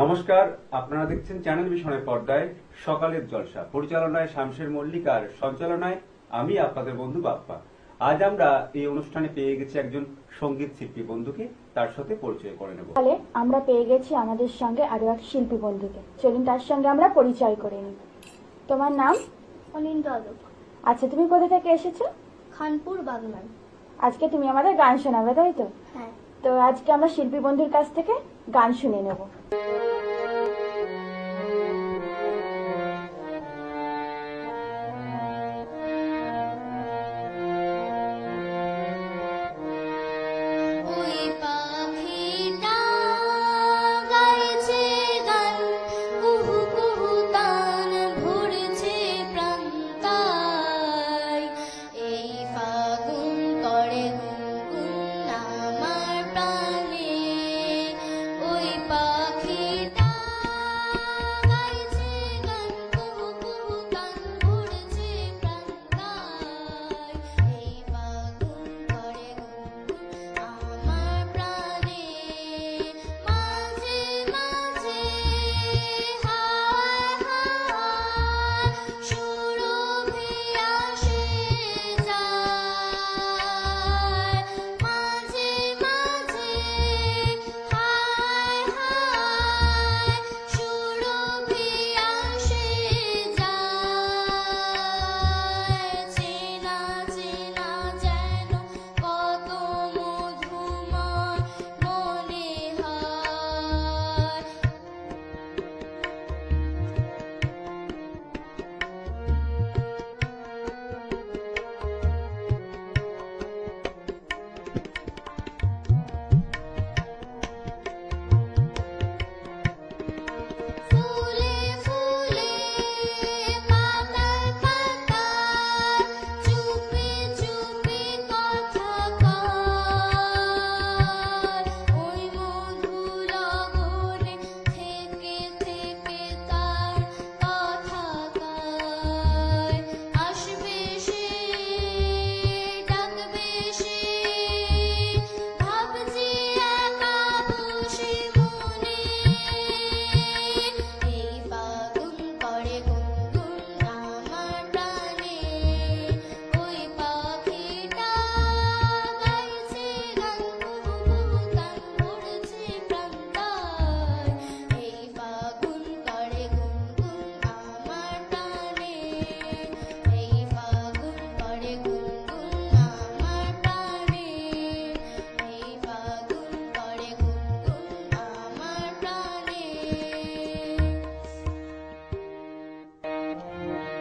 নমস্কার, আপনারা দেখছেন চ্যানেল ভিশনের পর্দায় সকালের জলসা, পরিচালনায় শামশের মল্লিক আর সঞ্চালনায় আমি আপনাদের বন্ধু বাপ্পা। আজ আমরা এই অনুষ্ঠানে পেয়ে গেছি একজন সঙ্গীত শিল্পী বন্ধুকে, তার সাথে পরিচয় করে নেব। তাহলে আমরা পেয়ে গেছি আমাদের সঙ্গে আরো এক শিল্পী বন্ধুকে। চলুন তার সঙ্গে আমরা পরিচয় করে নিই। তোমার নাম? অনিন্দ আদক, আচ্ছা, তুমি কোথা থেকে এসেছো? খানপুর বাগনান। আজকে তুমি আমাদের গান শোনাবে, তাই তো? হ্যাঁ। তো আজকে আমরা শিল্পী বন্ধুর কাছ থেকে গান শুনে নেব।